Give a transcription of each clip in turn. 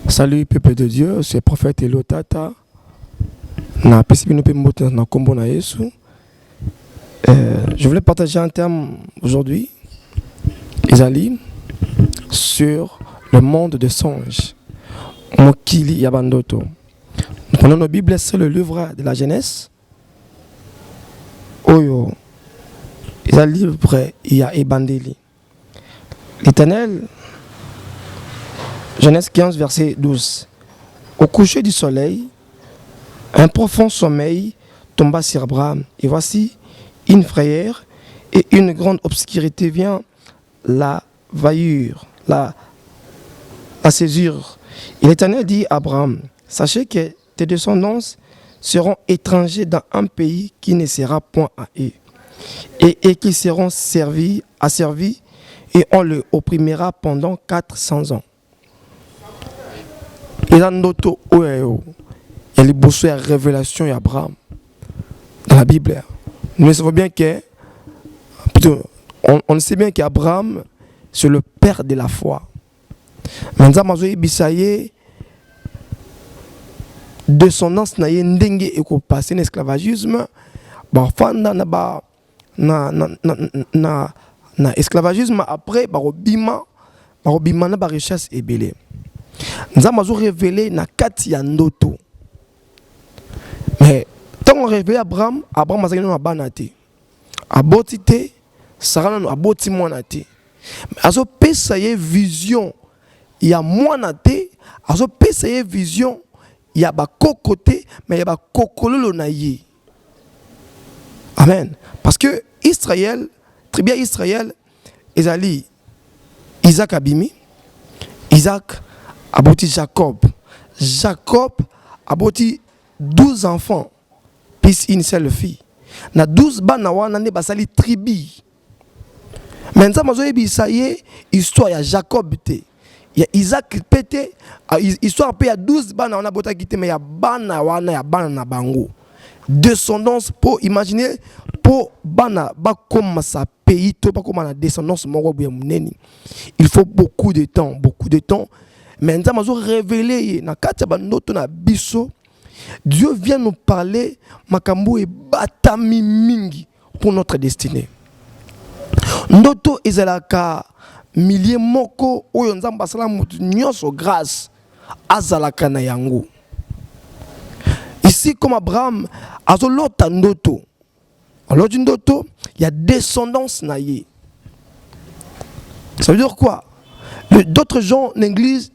Salut peuple de Dieu, c'est prophète Elotata. Na pesibino pe mbote na kombo na Yesu. Je voulais partager un terme aujourd'hui, Isalie, sur le monde des songes. Mokili Yabandoto. Nous prenons nos Bibles, c'est le livre de la Genèse. Oyo, il y a livre, il y a Ebandeli. L'Éternel, Genèse 15, verset 12. Au coucher du soleil, un profond sommeil tomba sur Abraham. Et voici, une frayeur et une grande obscurité vient la vaillure, la césure. Et l'Éternel dit à Abraham, sachez que tes descendants seront étrangers dans un pays qui ne sera point à eux, et qui seront asservis, et on le opprimera pendant 400 ans. Et dans notre il y a les bosses et la révélation d'Abraham dans la Bible. Nous savons bien que, on sait bien qu'Abraham, c'est le père de la foi. Maintenant, je suis descendance na ndenge et ko passer l'esclavagisme ba fanda na esclavagisme après ba robima na ba richesse ebele. Nzamba zo révélé na kati ya ndoto. Mais tant on révélé Abraham azali na banate. Aboti te, Sarah no aboti mwana te. Mais azo pesa ye vision ya mwana te, azo pesa ye vision il y a ba côté mais il y a ba kokololo na ye. Amen. Parce que Israël, très bien Israël, ezali Isaac abimi, Isaac aboti Jacob. Jacob aboti 12 enfants, puis une seule fille. Na 12 bana wana ne basali tribu. Maintenant mazo yebisa ye histoire ya Jacob te. Il y a Isaac pété, histoire il y a 12 bana on a bota quitté mais il y a bana wana ya bana na bango. Descendance pour imaginer pour bana ba comme ça pays to pas comme la descendance moko boya muneni. Il faut beaucoup de temps. Maintenant mazo révéler na kati ba noto na biso. Dieu vient nous parler makambo e batami mingi pour notre destinée. Noto ezalaka milliers moko oyo nzamba sala mutu nyonso grâce azalaka na yango. Ici comme Abraham azolota ndoto. Alors ndoto, il y a descendance na ye. Ça veut dire quoi? D'autres gens négligent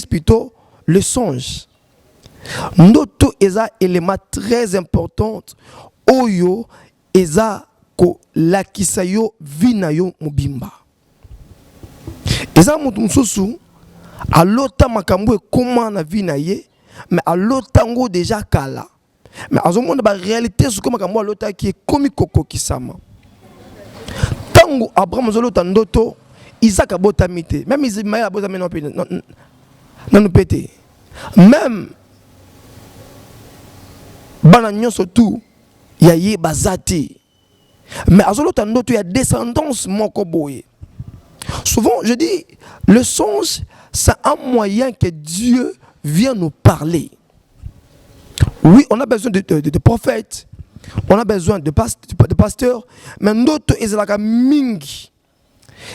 plutôt le songe. Ndoto eza élément très important oyo eza ko lakisa yo vina yo mobimba. Eza mutu mususu alota makambo ekoma na vie na ye mais alota ngo déjà kala mais azomona ba réalité su koma makambo alota ki ekomi kokokisama. Tango Abraham azolota ndoto Isaac abotami te, même Ismaël abotami non pété, même bana nyonso tout ya ye bazati mais azolota ndoto ya descendance moko boye. Souvent, je dis, le songe, c'est un moyen que Dieu vient nous parler. Oui, on a besoin de prophètes, on a besoin de pasteurs, mais d'autres, ils ont mingi.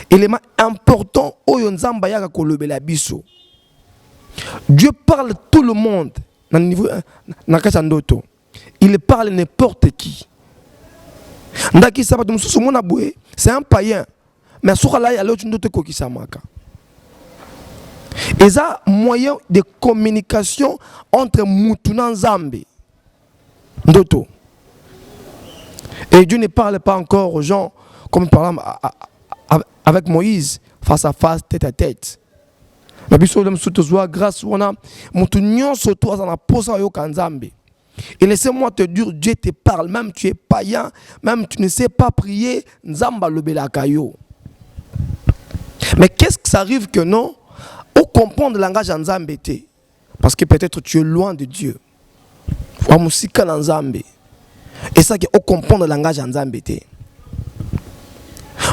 Élément important, oyonzamba yaka kolobela biso. Dieu parle tout le monde, il parle n'importe qui. C'est un païen. Mais sur là, il y a l'autre qui s'est marqué. Et ça, moyen de communication entre Moutounan Zambé. Ndoto. Et Dieu ne parle pas encore aux gens comme il parle avec Moïse, face à face, tête à tête. Mais puis, grâce à Moutounan, surtout à la pose à Yokanzambé. Et laissez-moi te dire, Dieu te parle, même tu es païen, même tu ne sais pas prier, Nzamba le belakayo. Mais qu'est-ce que ça arrive que non? On comprend le langage en Zambé. Parce que peut-être tu es loin de Dieu. Et ça, on comprend le langage en Zambé.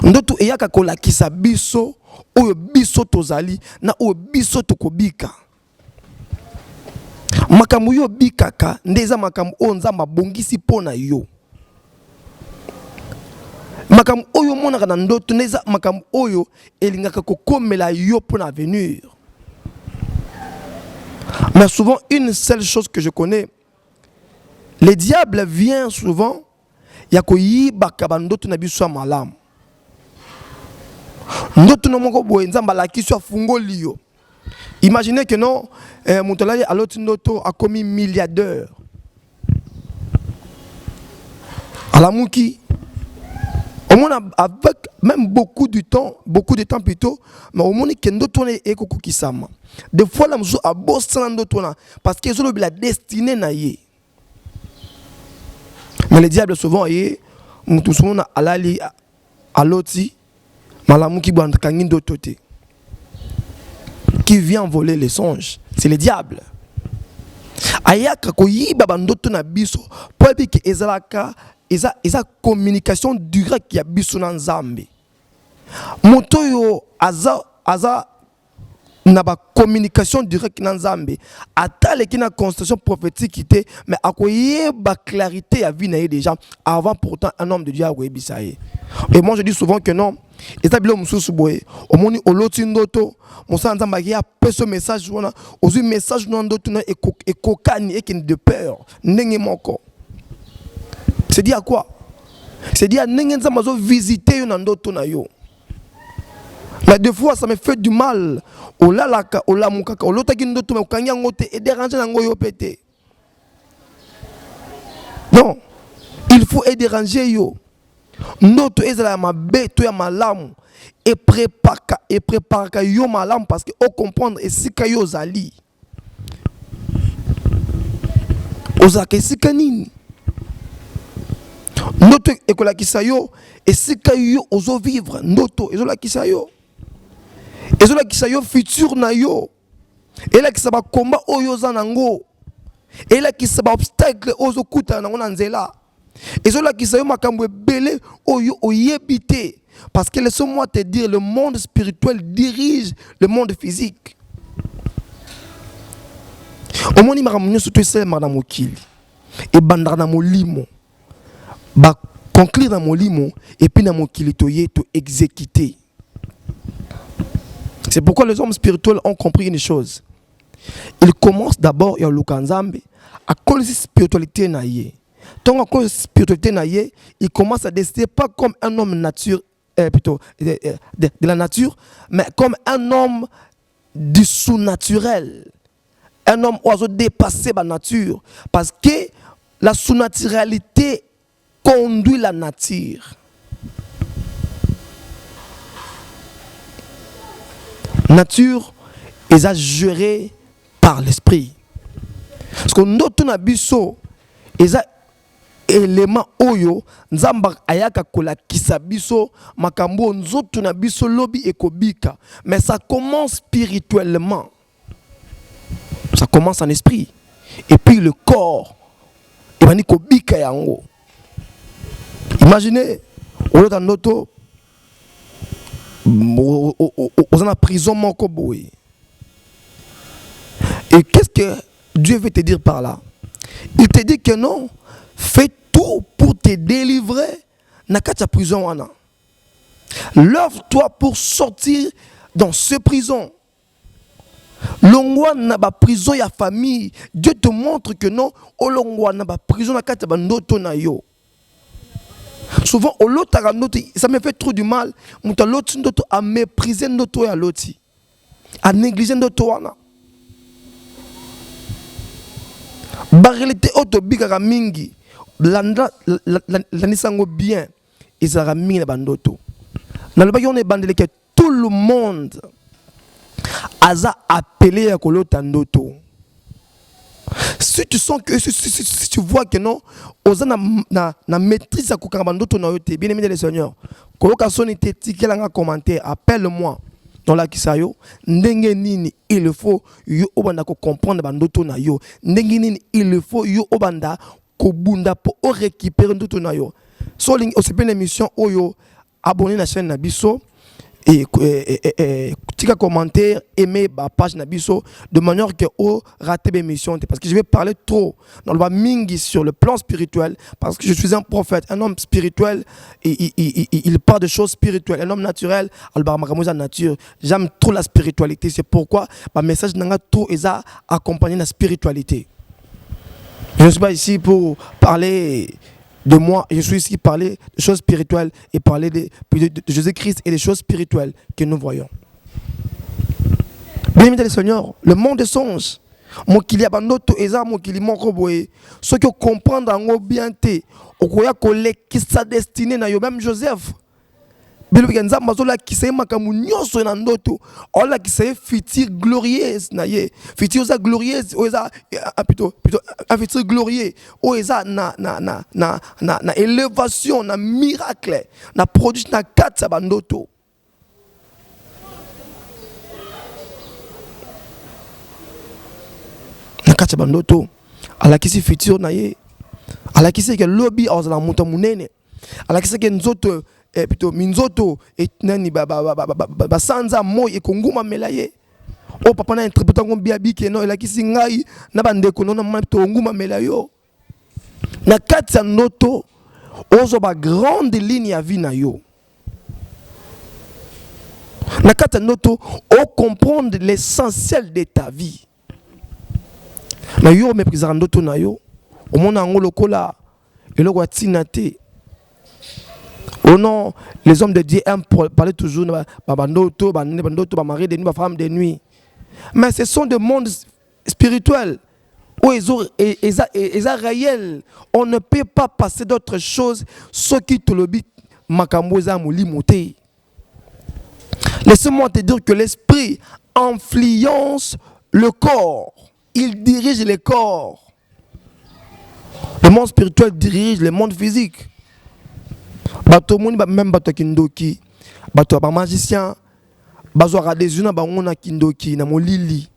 ndoto eyaka kolakisa biso oyo biso tozali na oyo biso tokobika. Makambo yo bikaka ndeza makambo oyo Nzambe abongisi pona yo. Makambo oyo monaka na ndoto ndeza makambo oyo elingaka kokomela yo pona avenir. Mais souvent une seule chose que je connais, le diable vient souvent ya koyibaka bandoto na biso malamu. Ndoto no moko boye Nzambe alakisi afungoli yo. Imaginez que non, Moutolali à l'autre noto a commis milliardaire. À la mouki, au moins avec même beaucoup de temps plutôt, mais au moins que nous tourne et koko kisama. Des fois la mousso a bossé dans d'autres parce qu'ils ont la destinée na yé. Mais le diable souvent yé, nous souvent à l'ali à l'autre, malamouki bande kangin d'autre. Qui vient voler les songes, c'est le diable. Ayaka koyiba bandoto na biso po ebiki ezalaka eza communication directe ya biso na Nzambe. Moto yo aza na ba communication directe na Nzambe atale ki na constellation prophétique té mais akoyeba clarité ya vie na ye déjà avant pourtant un homme de Dieu a koyebisa ye. Et moi je dis souvent que non. Et ça bilo mususu boye omoni oloti ndoto musa Nzamba ya peso message wana ozu message no ndoto na ekokani ekini de peur ndenge moko. C'est dit à quoi? C'est dit à ndenge Nzamba zo visiter yo na ndoto na yo. Mais des fois ça me fait du mal. Olalaka olamukaka olotaki ndoto me kanya ngote et déranger nango yo pété. Non, il faut déranger yo. Ndoto ezala mabe to ya malamu et prépare yo malamu parce que au comprendre et sika yo zali ozaka sika nini ndoto ekolakisa yo et sika yo ozo vivre ndoto ezolakisa yo futur na yo elakisa ba combat oyo za nango elakisa ba obstacle ozo kuta nango na nzela. Et cela qui s'est makambo belé oyo oyebité parce que laisse-moi te dire le monde spirituel dirige le monde physique. Au moins il m'a ramené surtout c'est madame Okili et bandar na molimo ba conclure dans molimo et puis na mokili toye to exécuter. C'est pourquoi les hommes spirituels ont compris une chose. Ils commencent d'abord ya lukanzambe à cause de spiritualité na yé. Tant à cause de spiritualité naïe, il commence à décider pas comme un homme nature, plutôt de la nature, mais comme un homme du sous-naturel. Un homme oiseau dépassé la nature. Parce que la sous-naturalité conduit la nature. Nature est gérée par l'esprit. Parce que notre nabiso est élément oyo Nzamba ayaka kola kisabiso makambo nzoto na biso lobi ekobika, mais ça commence spirituellement, ça commence en esprit et puis le corps et bani kobika yango. Imaginez olota ndoto ozana prison moko boye. Et qu'est-ce que Dieu veut te dire par là? Il te dit que non, fais tout pour te délivrer na kati prison wana. Lève-toi pour sortir dans ce prison. Longwa na ba prison ya famille. Dieu te montre que non, olongwa na ba prison na kati ba ndoto na yo. Souvent olotaka ndoto, ça me fait trop du mal. Muta loti ndoto a mépriser ndoto ya loti. A négliger ndoto wana. Ba réalité autobika mingi. Landa nisango bien ezara mingi na bandoto. Na loba yone bandele que tout le monde aza appelé à kolota ndoto. Si tu sens que si tu vois que non oza na maîtrise à kokanga bandoto na yote, bien aimé le Seigneur, koloka soni te tikelanga commentaire, appelle-moi dans la kisayo ndenge nini il faut yo obanda ko comprendre bandoto na yo, ndenge nini il faut yo obanda kobunda pour récupérer ndoto na yo. So ling o c'est une émission oyo abonner la chaîne Nabiso et tika commentaire, aimer la page Nabiso de manière que vous ratez l'émission. Parce que je vais parler trop dans le mingi sur le plan spirituel. Parce que je suis un prophète, un homme spirituel. Il parle de choses spirituelles. Un homme naturel, la nature. J'aime trop la spiritualité. C'est pourquoi ma message n'a trop accompagné la spiritualité. Je ne suis pas ici pour parler de moi, je suis ici pour parler de choses spirituelles et parler de Jésus-Christ et des choses spirituelles que nous voyons. Bien aimé le Seigneur, le monde des songes, moi qui y a bandoto eza moi qui li moko boye, ce que comprendre en bien té, okoya kole qui sa destinée na yo même Joseph. Bilo kenza mazola qui sey makamu nyonso na ndoto, ola qui sey futur glorieuse na ye, futur za glorieuse oza plutôt un futur glorieux, oza na élévation, na miracle, na produit na katsa bandoto. Na katsa bandoto, ala kisi futur na ye, ala kisi ke lobby ozala muta munene, ala kisi ke nzoto plutôt minzoto et nani ba sanza moy e konguma melaye o papa na interpréter ngo biabi ke no la kisi ngai na bandeko no na to nguma melayo na kati ya noto ozo ba grande ligne ya vie na yo na kati ya noto o comprendre l'essentiel de ta vie na yo méprisera noto na yo o mona ngo lokola eloko atinate. Oh non, les hommes de Dieu aiment parler toujours de mari de nuit, femme de nuit. Mais ce sont des mondes spirituels où ils sont réels. On ne peut pas passer d'autre chose. Ce qui te le dit, laisse-moi te dire que l'esprit influence le corps. Il dirige le corps. Le monde spirituel dirige le monde physique. Bato moni même bato kindoki bato ba magicien bazo ra des una ba ngona kindoki na molili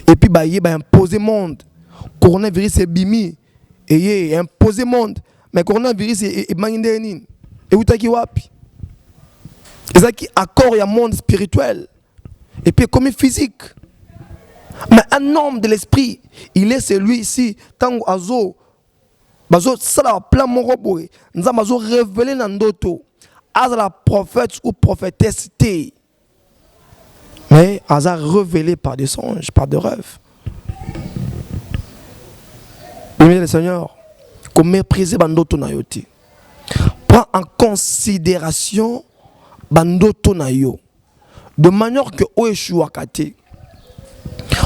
et puis ba ye ba imposer monde coronavirus est bimi et ye imposer monde mais coronavirus est manginde nini et utaki wapi ezaki accord ya monde spirituel et puis comme physique mais un homme de l'esprit il est celui ici tango azo bazo sala plan moko boye nzamba zo révéler na ndoto azala prophète ou prophétesse té mais aza révélé par des songes, par des rêves. Bien le Seigneur, comme mépriser bandoto na yo té. Prends en considération bandoto na yo de manière que o échoua katé.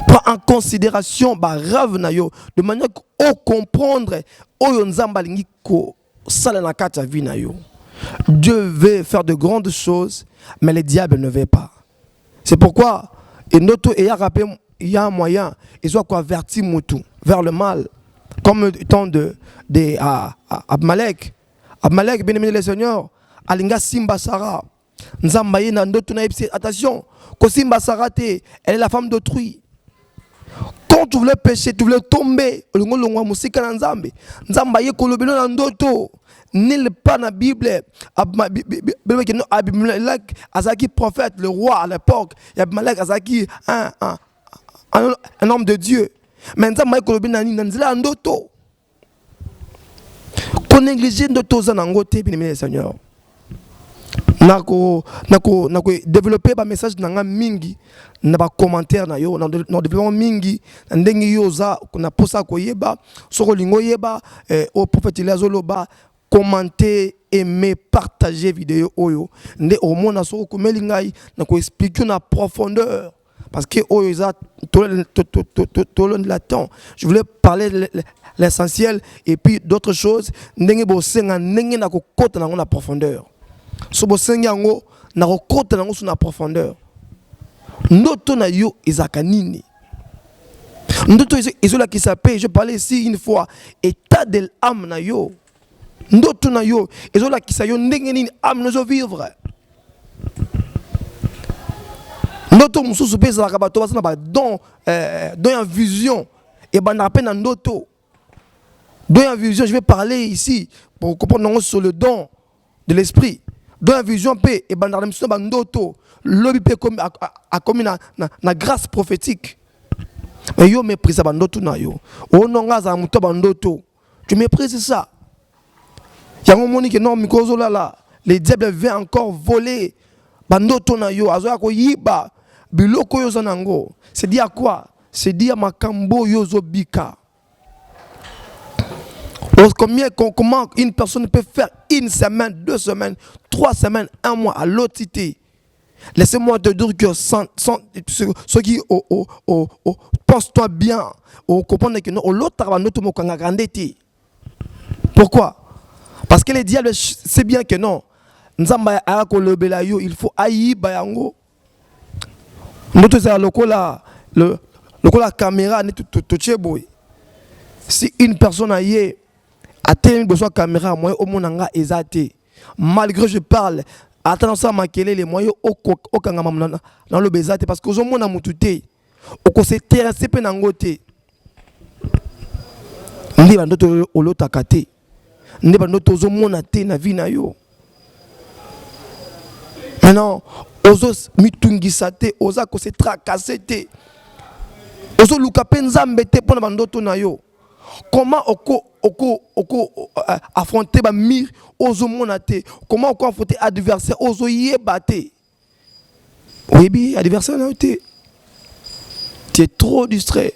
Prends en considération ba rêve na yo de manière que comprendre oyo nzamba lingi ko sala na kata vie na yo. Dieu veut faire de grandes choses mais le diable ne veut pas. C'est pourquoi et notre et il y a un moyen ils ont averti mutu vers le mal comme le temps de Abimelech. Abimelech bien aimé le Seigneur alinga simba Sarah nzamba ye na ndoto na epsi attention ko simba Sarah te elle est la femme d'autrui. Quand tu voulais pécher, tu voulais tomber, Nzamba ye kolobelo na ndoto, nil pas na Bible, Abimelech azaki prophète, le roi à l'époque, Abimelech azaki un homme de Dieu. Mais Nzamba ye kolobelo na nzela ndoto. Ko négliger ndoto za nangote bien aimé Seigneur. Nako développer ba message nanga mingi na ba commentaire na yo na développement mingi ndenge yo za na posa ko yeba soko lingo yeba au prophète Lazoloba commenter aimer partager vidéo oyo nde au mona soko ko melingai na ko expliquer na profondeur parce que oyo za tout le temps je voulais parler l'essentiel et puis d'autres choses ndenge bo senga ndenge na ko kota na profondeur. Sobo sengango na rekota nango sur la profondeur. Ndoto na yo ezaka nini? Ndoto ezola qui s'appelle, je parlais ici une fois, état de l'âme na yo. Ndoto na yo ezola qui sa yo ndenge nini âme no zo vivre. Ndoto mususu pesa la bato basa na ba don en vision et ba na peine ndoto. Don en vision, je vais parler ici pour comprendre sur le don de l'esprit. dans la vision paix et dans la mission bandoto lobby paix comme a comme na grâce prophétique. Mais yo méprise bandoto na yo. O nonga za muto bandoto. Tu méprises ça. Yango moni que non mikozo là les diables viennent encore voler bandoto na yo azoya ko yiba biloko yo zanango. C'est dit à quoi? C'est dit à makambo yo zobika. Comment une personne peut faire une semaine, 2 semaines, 3 semaines, 1 mois à l'autre cité. Laissez-moi te dire que ceux qui pense-toi bien, comprendre que l'autre pourquoi? Parce que les diables, c'est bien que non. Il faut haïr bayango. Nous sommes la caméra, si une personne aïe a tellement besoin de caméra, moi au monde anga ezate. Malgré je parle, attends ça makele les moyens au kangama dans le bezate parce que au monde a mutute. Au ko se terrasser pe nangote. Ndi bandoto olota kate. Ndi bandoto zo mona te na vie na yo. Maintenant, ozo mitungisa te, oza ko se tracasser te. Ozo luka penzambe te pona bandoto na yo. Comment affronter ba mir ozo monate? Comment affronter adversaire ozo yebate? Oui, adversaire na te. Tu es trop distrait.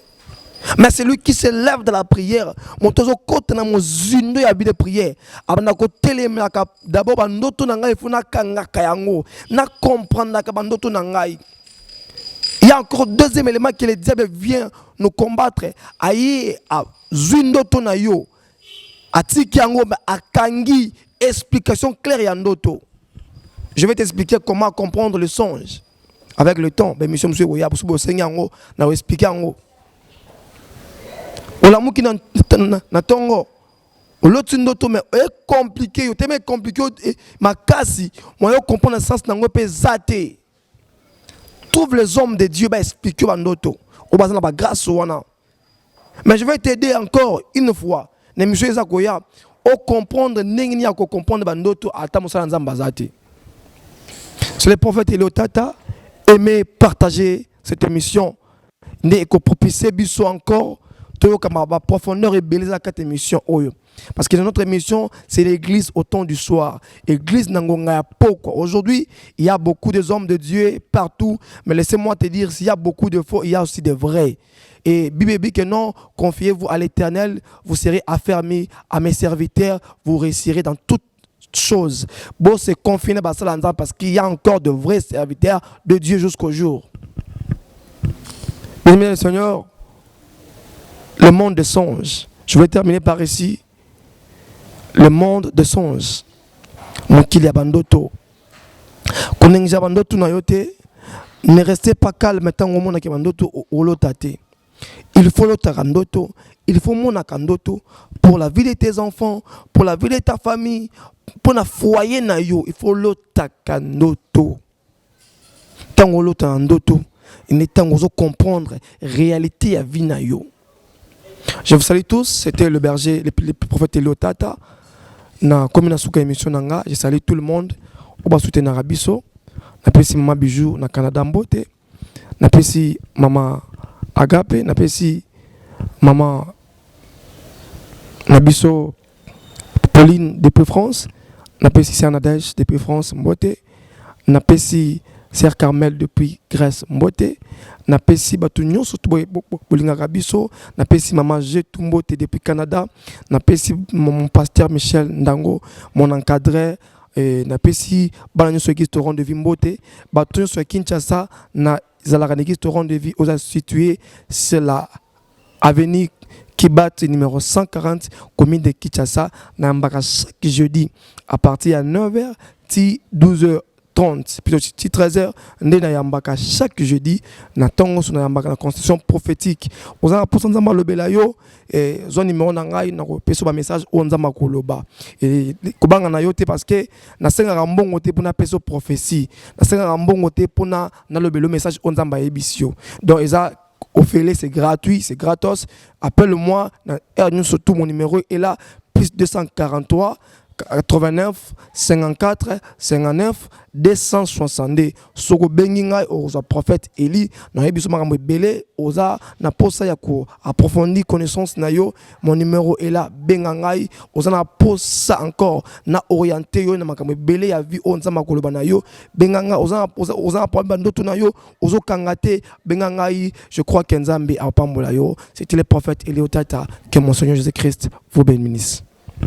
Mais c'est lui qui se lève de la prière. Mon tozo côté na mon zindo ya bi de prière. Abana ko telemaka d'abord bandoto na ngai funa kanga kayango. Na comprendre ka bandoto na ngai. Il y a encore deuxième élément que le diable vient nous combattre. Aïe, à Zundo Tonayo, à Tikiango, à Kangi, explication claire et andoto. Je vais t'expliquer comment comprendre le songe. Avec le temps, ben monsieur Oya, pour ce Seigneur, n'a expliqué en haut. Olamu qui n'a tongo. L'autre ndoto mais est compliqué, c'est compliqué, ma kasi, moi je comprends le sens n'a pas zate. Trouve les hommes de Dieu, bah expliquer bandoto. Au bas na grâce wana. Mais je vais t'aider encore une fois. Ne monsieur Zakoya, au comprendre n'engni à comprendre bandoto ata mosala nzamba zate. C'est le prophète Eliotata aimé partager cette émission. Ne ko propicer biso encore to kama ba profondeur et beleza cette émission oyo. Parce que dans notre émission, c'est l'église au temps du soir. Église Nangonga Poko. Aujourd'hui, il y a beaucoup de hommes de Dieu partout. Mais laissez-moi te dire, s'il y a beaucoup de faux, il y a aussi de vrais. Et Bible dit que non, confiez-vous à l'Éternel, vous serez affermis à mes serviteurs, vous réussirez dans toutes choses. Bon, c'est confiné parce qu'il y a encore de vrais serviteurs de Dieu jusqu'au jour. Bien, le Seigneur, le monde des songes. Je vais terminer par ici. Le monde des songes. Mokili abandoto. Konenja bandoto na yote. Ne restez pas calme tant au monde qui bandoto olotate. Il faut l'otarandoto. Il faut mon akandoto pour la vie de tes enfants, pour la vie de ta famille, pour la foyer na yo. Il faut l'otakandoto. Tant au lotarandoto, il est temps de comprendre la réalité à vie na yo. Je vous salue tous. C'était le berger, le prophète Eliotata. Na comme na suka émission nanga, je salue tout le monde. Oba soutenir Arabiso. Na pesi mama Bijou na Canada Mbote. Na pesi mama Agape, na pesi mama Nabiso Pauline depuis France. Na pesi Sernadège depuis France Mbote. Na pesi Sœur Carmel depuis Grèce Mbote. Na pesi batu nyonso bolingaka biso. Na pesi maman Jetumbote depuis Canada. Na pesi mon pasteur Michel Ndango, mon encadré. Na pesi bana nyonso église Torrent de vie Mbote. Batu nyonso Kinshasa na zalaka église Torrent de vie aux situé sur la avenue Kibat numéro 140 commune de Kinshasa. Na mbaka chaque jeudi à partir de 9h 12h 30, plutôt 13h, nous avons chaque jeudi, nous avons une constitution prophétique. Nous avons un belayo et zone numéro nangai na ko peso ba message onza makoloba et kobanga na yote parce que na senga mbongo te pona peso prophétie na senga mbongo te pona na lobelo message onza ba ebisio. Donc eza offert, c'est gratuit, c'est gratos. Appelle-moi na surtout mon numéro est là plus 243 89 54 59 262. Soko benginga oza prophète Eli na yebiso makambo ebele oza na posa ya ko approfondir connaissance na yo. Mon numéro est là, bengangai oza na posa encore na orienter yo na makambo ebele ya vie onza makoloba na yo. Benganga oza na problème ndoto na yo ozo kangate bengangai. Je crois que Nzambe a pambola yo. C'était le prophète Eli Otata. Que mon Seigneur Jésus-Christ vous bénisse.